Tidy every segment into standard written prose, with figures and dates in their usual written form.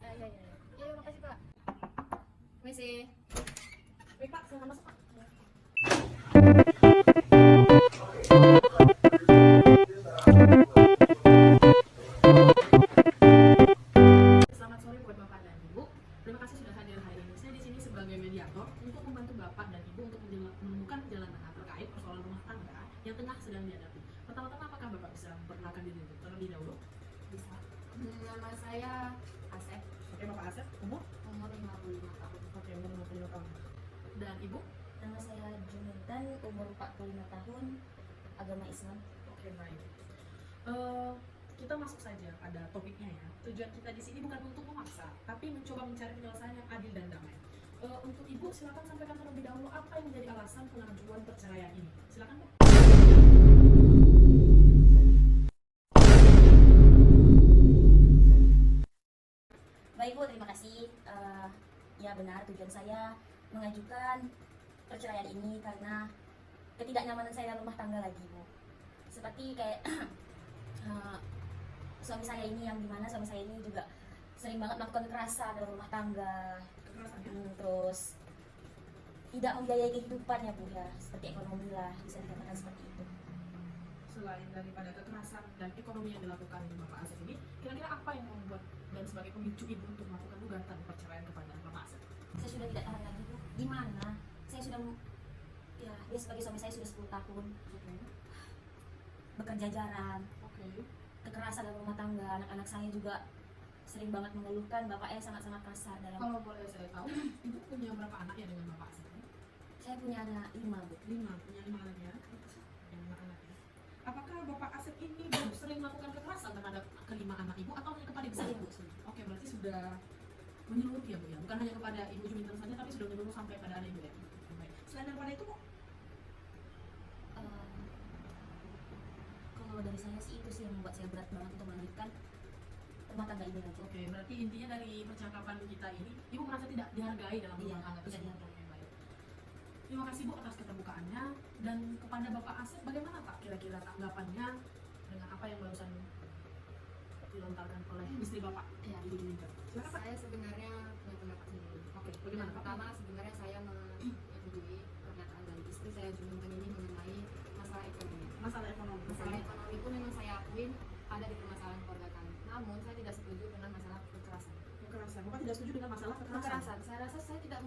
Iya, iya, iya. Iya, makasih Pak. Messi. Baik Pak, silakan masuk Pak. Selamat sore buat Bapak dan Ibu. Terima kasih sudah hadir hari ini. Saya di sini sebagai mediator untuk membantu Bapak dan Ibu untuk menemukan jalan tengah terkait persoalan rumah tangga yang tengah sedang dihadapi. Pertama-tama, apakah Bapak bisa memperkenalkan diri terlebih dahulu? Bisa. Nama saya Asep, Oke, Bapak Asep, umur? umur 55 tahun. Oke, umur 55 tahun. Dan Ibu? Nama saya Jununtan, umur 45 tahun, agama Islam. Oke, baik. Kita masuk saja pada topiknya ya. Tujuan kita di sini bukan untuk memaksa, tapi mencoba mencari penyelesaian yang adil dan damai. Untuk Ibu, silakan sampaikan terlebih dahulu apa yang menjadi alasan pengajuan perceraian ini. Silakan, Pak. Baik Bu, terima kasih. Ya benar, tujuan saya mengajukan perceraian ini karena ketidaknyamanan saya dalam rumah tangga lagi Bu. Seperti kayak eh, suami saya ini, yang dimana suami saya ini juga sering banget melakukan kekerasan dalam rumah tangga. Kekerasan ya? Terus tidak membiayai kehidupannya Bu ya, seperti ekonomi lah, bisa dikatakan seperti itu. Selain daripada kekerasan dan ekonomi yang dilakukan di Bapak Asep ini, kira-kira apa yang membuat dan sebagai pemicu Ibu untuk melakukan gugatan perceraian kepada Bapak Asep? Saya sudah tidak tahan lagi Bu, di mana saya sudah, ya dia sebagai suami saya sudah 10 tahun Oke. bekerja jarang, Oke. kekerasan dalam rumah tangga, anak-anak saya juga sering banget mengeluhkan bapaknya sangat-sangat kasar dalam. Kalau boleh saya tahu, Ibu punya berapa anak ya dengan Bapak Asep? Saya punya anak 5 Bu. 5, punya 5 anak ya? Punya 5 anak ya. Apakah Bapak Asep ini baru sering melakukan kekerasan terhadap kelima anak Ibu atau hanya kepada Ibu? Saya Bu. Oke, berarti sudah menyeluruh ya Bu ya? Bukan hanya kepada Ibu Juminten saja, tapi sudah menyeluruh sampai pada anak Ibu ya? Baik. Selain daripada itu, Bu? Eh, Kalau dari saya sih itu sih yang membuat saya berat banget untuk melanjutkan rumah tangga ini lagi. Oke, berarti intinya dari percakapan kita ini, Ibu merasa tidak dihargai dalam Iya, rumah tangga tidak tersebut. dihargai. Oke, baik. Terima kasih Bu atas keterbukaannya. Dan kepada Bapak Asep, bagaimana Pak kira-kira tanggapannya dengan apa yang barusan dilontarkan oleh istri Bapak? Iya. Ibu Juminten. Silakan Pak. Saya sebenarnya punya pendapat sendiri. Oke, Yang bagaimana Pak? pertama, sebenarnya saya menyetujui pernyataan dari istri saya Juminten ini mengenai masalah ekonomi. Masalah ekonomi. Masalah ekonomi pun memang saya akuin ada di permasalahan keluarga kami. Namun saya tidak setuju dengan masalah kekerasan. Kekerasan. Bapak tidak setuju dengan masalah kekerasan? Kekerasan, saya rasa saya tidak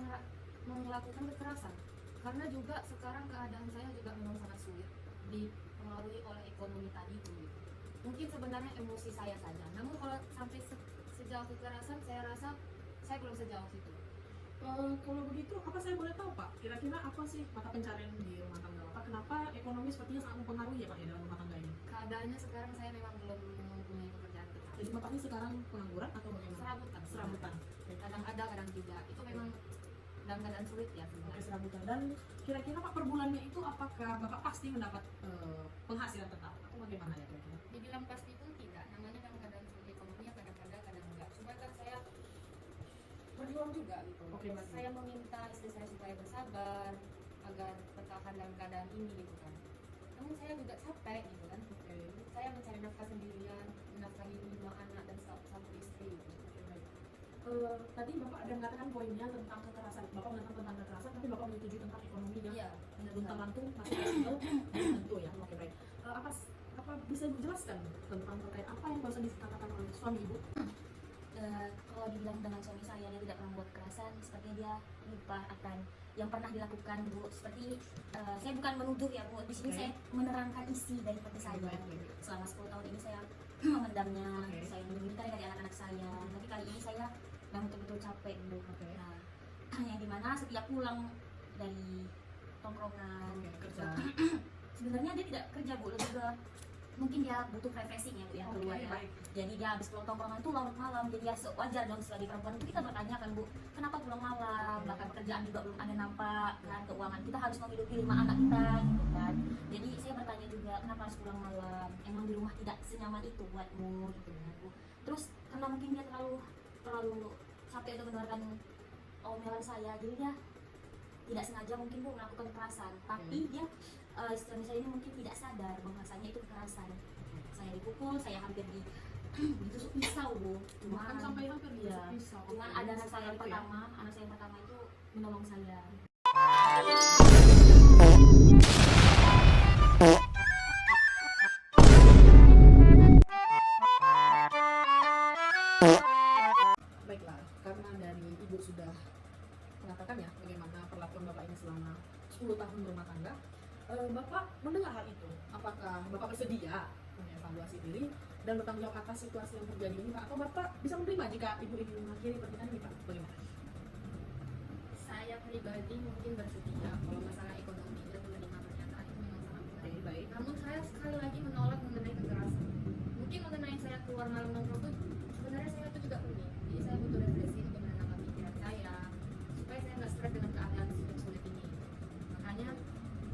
melakukan kekerasan karena juga sekarang keadaan saya juga memang sangat sulit, dipengaruhi oleh ekonomi tadi itu. Mungkin sebenarnya emosi saya saja, namun kalau sampai sejauh kekerasan saya rasa saya belum sejauh situ. Kalau begitu, apa saya boleh tahu Pak? Kira-kira apa sih mata pencarian di rumah tangga Bapak? Kenapa ekonomi sepertinya sangat mempengaruhi ya Pak ya dalam rumah tangga ini? Keadaannya sekarang saya memang belum mempunyai pekerjaan tetap. Jadi Bapak ini sekarang pengangguran atau bagaimana? Serabutan. Serabutan. Oke. Kadang ada, kadang tidak. Itu memang dalam keadaan sulit ya Oke, sebenarnya. serabutan. Dan kira-kira Pak per bulannya itu apakah Bapak pasti mendapat penghasilan tetap? Atau bagaimana ya kira-kira? Dibilang pasti pun tidak, namanya dalam keadaan sulit ekonominya kadang-kadang kadang enggak. Cuma kan saya berjuang juga gitu. Oke, Mbak. Saya meminta istri saya supaya bersabar agar bertahan dalam keadaan ini gitu kan. Namun saya juga capek gitu kan. Oke. Saya mencari nafkah sendirian, menafkahi 5 anak dan satu istri gitu. Oke, baik. Tadi Bapak ada mengatakan poinnya tentang kekerasan. Bapak mengatakan tentang kekerasan, tapi Bapak menyetujui tentang ekonomi yang Iya, benar belum sekali. terbantu masih kecil tentu ya. Oke, baik. Apa bisa dijelaskan tentang terkait apa yang barusan dikatakan oleh suami Ibu? Kalau dibilang dengan suami saya dia tidak pernah membuat kekerasan, sepertinya dia lupa akan yang pernah dilakukan Bu. Seperti saya bukan menuduh ya Bu, di sini Oke. saya menerangkan isi dari hati saya. Baik, baik. Selama 10 tahun ini saya memendamnya, Oke. saya menyembunyikan dari anak-anak saya. Tapi kali ini saya memang betul-betul capek Bu. Oke. Nah, yang dimana setiap pulang dari tongkrongan, Oke, kerja. sebenarnya dia tidak kerja Bu, lebih ke mungkin dia butuh refreshing ya Bu ya, keluar Oke, ya. baik. Jadi dia habis pulang tongkrongan itu larut malam, jadi ya wajar dong sebagai perempuan itu kita bertanya kan Bu, kenapa pulang malam, bahkan pekerjaan juga belum ada nampak kan, keuangan kita harus menghidupi 5 anak kita gitu kan. Jadi saya bertanya juga kenapa harus pulang malam, emang di rumah tidak senyaman itu buatmu gitu kan Bu. Terus karena mungkin dia terlalu capek untuk mendengarkan omelan saya, jadi dia tidak sengaja mungkin Bu melakukan kekerasan, tapi dia suami saya ini mungkin tidak sadar bahwasanya itu kekerasan. Saya dipukul, saya hampir ditusuk pisau Bu. Bahkan sampai hampir Iya. pisau. Cuman Oke, ada anak saya yang itu ya. pertama, anak saya yang pertama itu menolong saya. Baiklah, karena dari ibu sudah mengatakan ya bagaimana perlakuan bapak ini selama 10 tahun berumah tangga, bapak mendengar hal itu. Apakah bapak bersedia mengevaluasi diri dan bertanggung jawab atas situasi yang terjadi ini, Pak? Atau bapak bisa menerima jika ibu ingin mengakhiri pernikahan ini, Pak? Bagaimana? Saya pribadi mungkin bersedia kalau masalah ekonomi dan menerima pernyataan itu memang sangat Oke, baik. baik. Namun saya sekali lagi menolak mengenai kekerasan. Mungkin mengenai saya keluar malam nongkrong tuh sebenarnya saya itu juga pergi. Jadi saya butuh refleksi untuk menenangkan pikiran saya supaya saya nggak stres dengan keadaan yang sulit ini. Makanya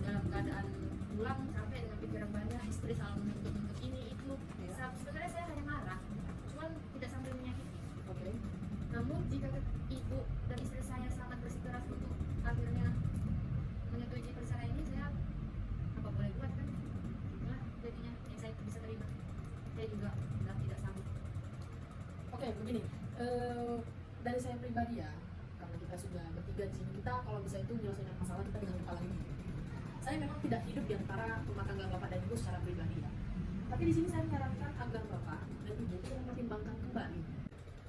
dalam keadaan pulang capek dengan pikiran banyak, istri selalu menuntut ini itu. Ya. Sebenarnya saya hanya marah, cuman tidak sampai menyakiti. Oke. Namun jika ibu dan istri saya sangat bersikeras untuk akhirnya menyetujui perceraian ini, saya apa boleh buat kan? Itulah jadinya yang saya bisa terima. Saya juga sudah tidak sanggup. Oke, begini. Dari saya pribadi ya, karena kita sudah bertiga di sini, kita kalau bisa itu menyelesaikan masalah kita dengan kepala dingin. Saya memang tidak hidup di antara rumah tangga bapak dan ibu secara pribadi ya. Tapi di sini saya menyarankan agar bapak dan ibu itu mempertimbangkan kembali.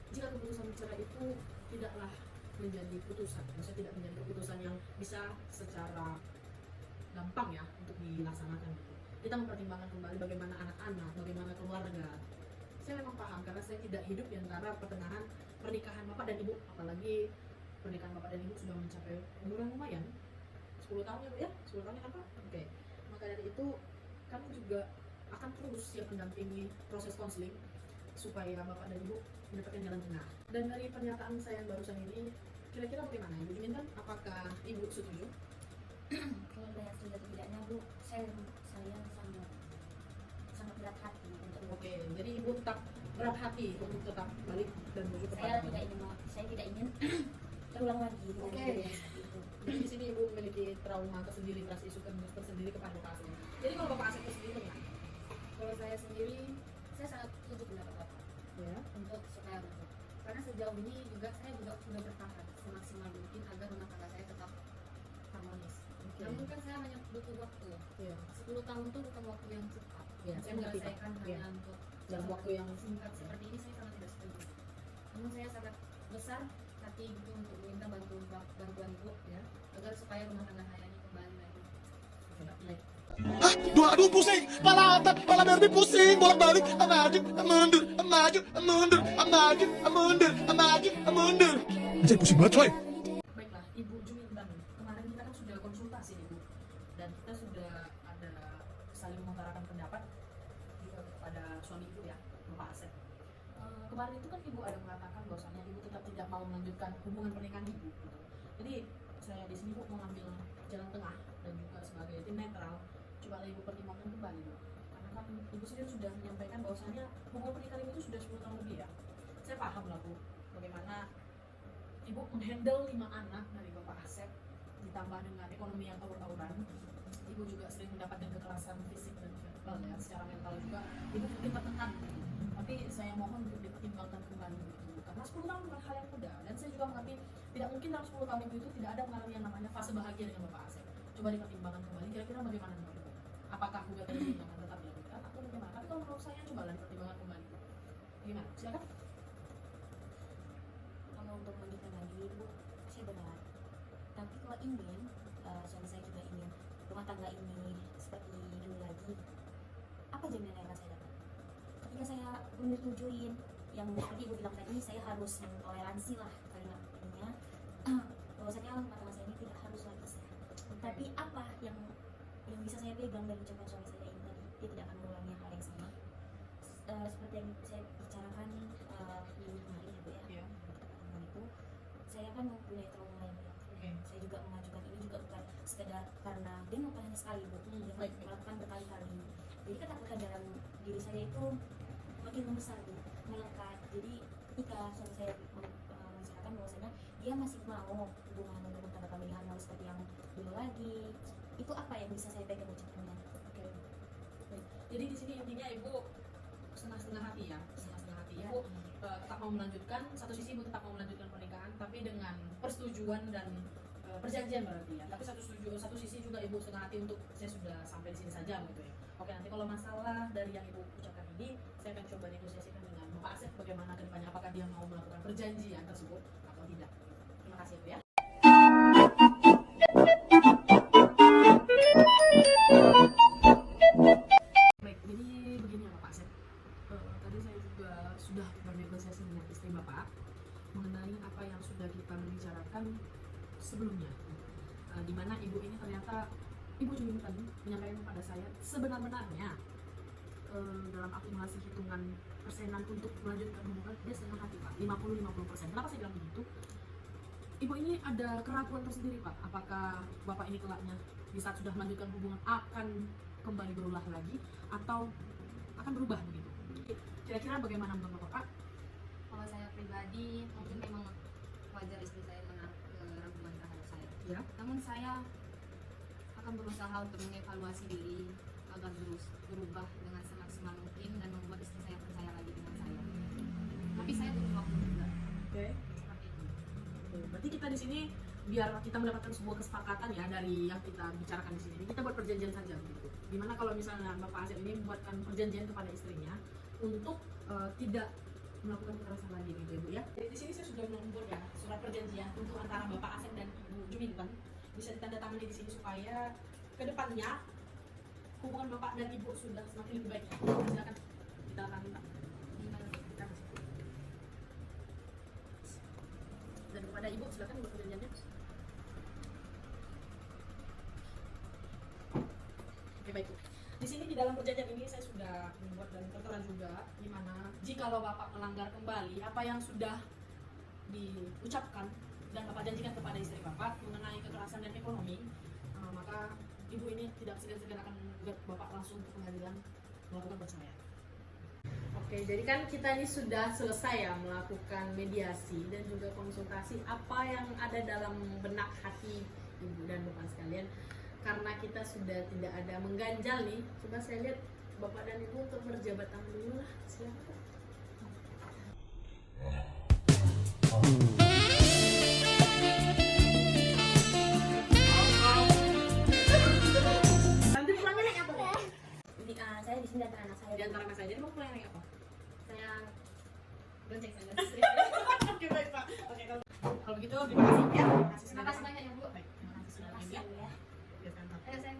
Jika keputusan bercerai itu tidaklah menjadi putusan, maksudnya tidak menjadi keputusan yang bisa secara gampang ya untuk dilaksanakan. Kita mempertimbangkan kembali bagaimana anak-anak, bagaimana keluarga. Saya memang paham karena saya tidak hidup di antara pertengahan pernikahan bapak dan ibu, apalagi pernikahan bapak dan ibu sudah mencapai umur yang lumayan, 10 tahun ya Bu ya, 10 tahun ya kan Pak? Oke, maka dari itu kami juga akan terus siap mendampingi proses konseling supaya bapak dan ibu mendapatkan jalan tengah. Dan dari pernyataan saya yang barusan ini, kira-kira bagaimana Ibu Jumin kan? Apakah Ibu setuju? Kalau banyak setuju atau tidaknya Bu, saya sangat berat hati untuk Oke, jadi Ibu tetap berat hati untuk tetap balik dan menuju saya kepada tidak ingin terulang lagi dengan Oke. kejadian seperti itu. Jadi di sini Ibu memiliki trauma tersendiri, trust issue tersendiri kepada Bapak Asep. Jadi kalau Bapak Asep sendiri bagaimana? Kalau saya sendiri, saya sangat setuju pendapat bapak Ya. untuk supaya rujuk. Karena sejauh ini juga saya juga sudah bertahan semaksimal mungkin agar rumah tangga saya tetap harmonis. Oke. Namun kan saya hanya butuh waktu. Ya. 10 tahun itu bukan waktu yang cepat. Ya, saya mengerti, Pak. menyelesaikan Ya. hanya untuk Dalam waktu yang singkat seperti ini saya sangat tidak setuju. Namun saya sangat besar hati gitu untuk meminta bantuan ibu ya agar supaya rumah tangga saya ini kembali lagi seperti baik. Aduh pusing, pala otak, pala derby pusing, bolak-balik, maju, mundur, maju, mundur, maju, mundur, maju, mundur. Anjay pusing banget coy. Baiklah, Ibu Jumintan, kemarin kita kan sudah konsultasi Ibu, dan kita sudah ada saling mengutarakan pendapat juga kepada suami Ibu ya, Bapak Asep. Kemarin itu kan Ibu ada mengatakan bahwasannya Ibu tetap tidak mau melanjutkan hubungan pernikahan Ibu. Gitu. Jadi saya di sini Bu mau ngambil jalan tengah dan juga sebagai tim netral, coba Ibu pertimbangkan kembali Bu. Karena kan Ibu sendiri sudah menyampaikan bahwasannya hubungan pernikahan Ibu itu sudah 10 tahun lebih ya. Saya paham lah Bu, bagaimana Ibu menghandle 5 anak dari Bapak Asep, ditambah dengan ekonomi yang awur-awuran. Ibu juga sering mendapatkan kekerasan fisik dan verbal ya, secara mental juga. Ibu mungkin tertekan. Tapi saya mohon untuk dipertimbangkan kembali begitu. Karena 10 tahun bukan hal yang mudah. Dan saya juga mengerti tidak mungkin dalam 10 tahun itu tidak ada mengalami yang namanya fase bahagia dengan Bapak Asep. Coba dipertimbangkan kembali. Kira-kira bagaimana menurut Ibu? Apakah gugatan ini akan tetap dilakukan atau bagaimana? Tapi kalau menurut saya cobalah dipertimbangkan kembali. Bagaimana? Silakan. Kalau untuk melanjutkan lagi Bu, saya benar. Tapi kalau ingin, suami saya juga ingin rumah tangga ini seperti dulu lagi, apa jaminan yang akan saya dapat? Ketika saya menyetujuin yang seperti Ibu bilang tadi, saya harus mentoleransi lah kalimat ininya, bahwasanya rumah tangga saya ini tidak harus lagi sehat. Tapi apa yang bisa saya pegang dari ucapan suami saya ini tadi, dia tidak akan mengulangi hal yang sama. Seperti yang saya bicarakan minggu kemarin ya Bu ya. Iya. Pertemuan itu, saya kan mempunyai trauma yang berat. Oke. Saya juga mengajukan ini juga bukan sekedar karena dia melakukan hanya sekali Bu, dia baik. melakukan berkali-kali. Jadi ketakutan dalam diri saya itu makin membesar Bu, melekat. Jadi ketika suami saya menceritakan bahwasanya dia masih mau hubungan rumah tangga kami harmonis seperti yang dulu lagi, itu apa yang bisa saya pegang ucapannya? Oke. Baik. Jadi di sini intinya Ibu setengah-setengah hati ya, setengah-setengah ibu tetap mau melanjutkan, satu sisi ibu tetap mau melanjutkan pernikahan, tapi dengan persetujuan dan perjanjian berarti ya. Tapi satu sisi juga ibu setengah hati untuk saya sudah sampai di sini saja gitu ya. Oke, nanti kalau masalah dari yang ibu ucapkan ini, saya akan coba negosiasikan dengan Bapak Asep bagaimana kedepannya, apakah dia mau melakukan perjanjian tersebut atau tidak. Terima kasih ibu ya. Baik, jadi begini ya Bapak Asep. Tadi saya juga sudah bernegosiasi dengan istri Bapak mengenai apa yang sudah kita bicarakan sebelumnya. Di mana ibu ini ternyata, ibu juga tadi menyampaikan kepada saya sebenar-benarnya dalam akumulasi hitungan persenan untuk melanjutkan hubungan dia setengah hati Pak, 50-50%. Kenapa saya bilang begitu? Ibu ini ada keraguan tersendiri Pak, apakah Bapak ini kelaknya di saat sudah melanjutkan hubungan akan kembali berulah lagi atau akan berubah begitu. Kira-kira bagaimana menurut Bapak? Kalau saya pribadi mungkin memang wajar istri saya menaruh keraguan terhadap saya. Ya. Namun saya akan berusaha untuk mengevaluasi diri agar berubah dengan semaksimal mungkin dan membuat istri saya percaya lagi dengan saya. Tapi saya butuh waktu juga. Oke. Seperti itu. Berarti kita di sini biar kita mendapatkan sebuah kesepakatan ya dari yang kita bicarakan di sini. Kita buat perjanjian saja begitu. Dimana kalau misalnya Bapak Asep ini membuatkan perjanjian kepada istrinya untuk tidak melakukan kekerasan lagi gitu Ibu ya. Jadi di sini saya sudah membuat ya surat perjanjian untuk antara Bapak Asep dan Ibu Juminten bisa ditandatangani di sini supaya kedepannya hubungan Bapak dan Ibu sudah semakin lebih baik. Silakan kita tanda Pak. Dan kepada Ibu silakan buat perjanjiannya. Oke baik. Di sini di dalam perjanjian ini saya sudah membuat dan tertera juga di mana jikalau Bapak melanggar kembali apa yang sudah diucapkan dan Bapak janjikan kepada istri Bapak mengenai kekerasan dan ekonomi, maka Ibu ini tidak segan-segan akan menggugat Bapak langsung ke pengadilan melakukan perceraian. Oke, jadi kan kita ini sudah selesai ya melakukan mediasi dan juga konsultasi apa yang ada dalam benak hati Ibu dan Bapak sekalian. Karena kita sudah tidak ada mengganjal nih, coba saya lihat Bapak dan Ibu untuk berjabat tangan dulu lah, silakan. Nanti pulangnya naik apa? Jadi saya di sini antara anak saya. Di antara anak saya, jadi mau pulang naik apa? Saya bonceng saja. Oke baik Pak. Oke kalau begitu terima kasih ya. Terima kasih banyak ya Bu. Baik, terima kasih sudah Makasih hadir. ya. Ya, kan, Pak. Ayo sayang.